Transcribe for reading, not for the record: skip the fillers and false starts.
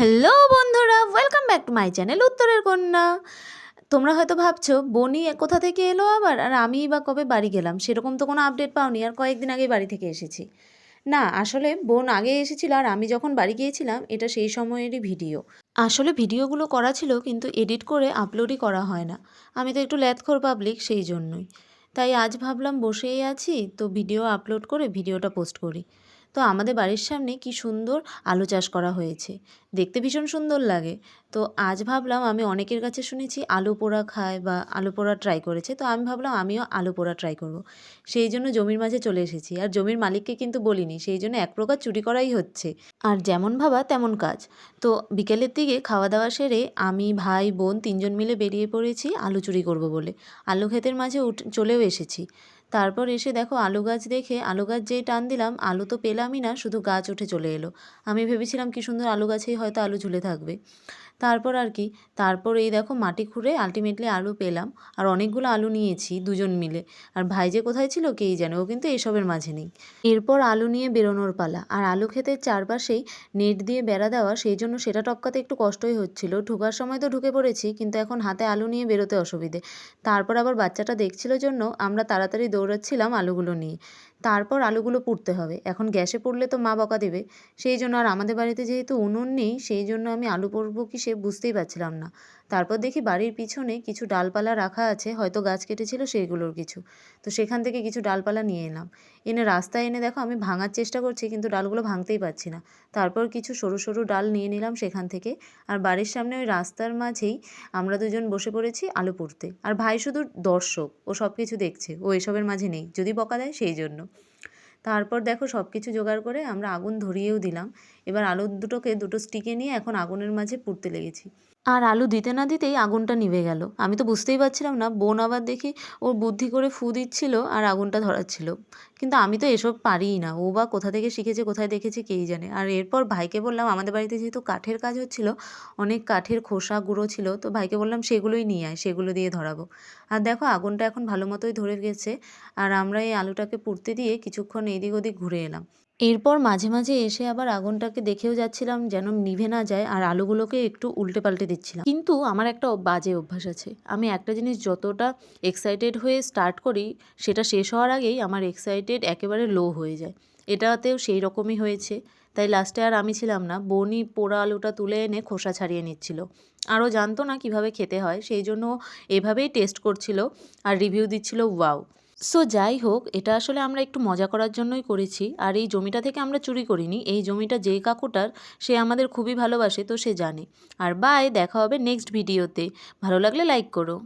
Hello বন্ধুরা, welcome back to my channel উত্তরের কন্যা। তোমরা হয়তো ভাবছো বনি কোথা থেকে এলো আবার, আর আমিই বা কবে বাড়ি গেলাম। সেরকম তো কোনো আপডেট পাওনি, আর কয়েকদিন আগেই বাড়ি থেকে এসেছি। না, আসলে বোন আগে এসেছিল আর আমি যখন বাড়ি গিয়েছিলাম এটা সেই সময়েরই ভিডিও। আসলে ভিডিওগুলো করা ছিল কিন্তু এডিট করে আপলোডই করা হয় না। আমি তো একটু ল্যাথখোর পাবলিক, সেই জন্যই। তাই আজ ভাবলাম বসেই আছি তো ভিডিও আপলোড করে ভিডিওটা পোস্ট করি। তো আমাদের বাড়ির সামনে কি সুন্দর আলু চাষ করা হয়েছে, দেখতে ভীষণ সুন্দর লাগে। তো আজ ভাবলাম, আমি অনেকের কাছে শুনেছি আলু পোড়া খায় বা আলু পোড়া ট্রাই করেছে, তো আমি ভাবলাম আমিও আলু পোড়া ট্রাই করব। সেই জন্য জমির মাঝে চলে এসেছি, আর জমির মালিককে কিন্তু বলিনি, সেই জন্য এক প্রকার চুরি করাই হচ্ছে। আর যেমন ভাবা তেমন কাজ। তো বিকেলের দিকে খাওয়া দাওয়া সেরে আমি, ভাই, বোন তিনজন মিলে বেরিয়ে পড়েছি আলু চুরি করব বলে। আলু ক্ষেতের মাঝে চলেও এসেছি। তারপর এসে দেখো আলু গাছ দেখে আলু গাছ যেই টান দিলাম, আলু তো পেলামই না, শুধু গাছ উঠে চলে এলো। আমি ভেবেছিলাম কি সুন্দর আলু গাছেই হয়তো আলু ঝুলে থাকবে। তারপর আর কি, তারপর এই দেখো মাটি খুঁড়ে আলটিমেটলি আলু পেলাম। আর অনেকগুলো আলু নিয়েছি দুজন মিলে। আর ভাই যে কোথায় ছিল কেই জানে, ও কিন্তু এসবের মাঝে নেই। এরপর আলু নিয়ে বেরোনোর পালা। আর আলু ক্ষেতের চারপাশেই নেট দিয়ে বেড়া দেওয়া, সেই জন্য সেটা টপকাতে একটু কষ্টই হচ্ছিল। ঢোকার সময় তো ঢুকে পড়েছি, কিন্তু এখন হাতে আলু নিয়ে বেরোতে অসুবিধে। তারপর আবার বাচ্চাটা দেখছিল জন্য আমরা তাড়াতাড়ি দৌড়াচ্ছিলাম আলুগুলো নিয়ে। তারপর আলুগুলো পুড়তে হবে, এখন গ্যাসে পুড়লে তো মা বকা দেবে। সেই জন্য, আর আমাদের বাড়িতে যেহেতু উনুন নেই, সেই জন্য আমি আলু পোড়বো কি সে বুঝতেই পারছিলাম না। তারপর দেখি বাড়ির পিছনে কিছু ডালপালা রাখা আছে, হয়তো গাছ কেটেছিল সেইগুলোর কিছু। তো সেখান থেকে কিছু ডালপালা নিয়ে এলাম। এনে রাস্তায় এনে দেখো আমি ভাঙার চেষ্টা করছি, কিন্তু ডালগুলো ভাঙতেই পারছি না। তারপর কিছু সরু সরু ডাল নিয়ে নিলাম সেখান থেকে। আর বাড়ির সামনে ওই রাস্তার মাঝেই আমরা দুজন বসে পড়েছি আলু পুড়তে। আর ভাই শুধু দর্শক, ও সব কিছু দেখছে, ও এসবের মাঝে নেই, যদি বকা দেয় সেই জন্য। তারপর দেখো সব কিছু জোগাড় করে আমরা আগুন ধরিয়েও দিলাম। এবার আলু দুটোকে দুটো স্টিকে নিয়ে এখন আগুনের মাঝে পুড়তে লেগেছি। আর আলু দিতে না দিতেই আগুনটা নিভে গেল। আমি তো বুঝতেই পারছিলাম না, বোন আবার দেখি ওর বুদ্ধি করে ফু দিচ্ছিল আর আগুনটা ধরাচ্ছিল। কিন্তু আমি তো এসব পারিই না, ও বা কোথা থেকে শিখেছে কোথায় দেখেছে কেই জানে। আর এরপর ভাইকে বললাম, আমাদের বাড়িতে যেহেতু কাঠের কাজ হচ্ছিল, অনেক কাঠের খোসা গুঁড়ো ছিল, তো ভাইকে বললাম সেগুলোই নিয়ে আয়, সেগুলো দিয়ে ধরাবো। আর দেখো আগুনটা এখন ভালো মতোই ধরে গেছে। আর আমরা এই আলুটাকে পুড়তে দিয়ে কিছুক্ষণ এদিক ওদিক ঘুরে এলাম। এরপর মাঝে মাঝে এসে আবার আগুনটাকে দেখেও যাচ্ছিলাম যেন নিভে না যায়, আর আলুগুলোকে একটু উল্টে পাল্টে দিচ্ছিলাম। কিন্তু আমার একটা বাজে অভ্যাস আছে, আমি একটা জিনিস যতটা এক্সাইটেড হয়ে স্টার্ট করি, সেটা শেষ হওয়ার আগেই আমার এক্সাইটেড একেবারে লো হয়ে যায়। এটাতেও সেই রকমই হয়েছে। তাই লাস্টে আর আমি ছিলাম না, বোনই পোড়া আলুটা তুলে এনে খোসা ছাড়িয়ে নিচ্ছিল। আরও জানতো না কিভাবে খেতে হয়, সেই জন্য এভাবেই টেস্ট করছিল আর রিভিউ দিচ্ছিল ওয়াও। সো যাই হোক, এটা আসলে আমরা একটু মজা করার জন্যই করেছি। আর এই জমিটা থেকে আমরা চুরি করিনি, এই জমিটা যেই কাকুটার, সে আমাদের খুবই ভালোবাসে, তো সে জানে। আর বাই, দেখা হবে নেক্সট ভিডিওতে। ভালো লাগলে লাইক করো।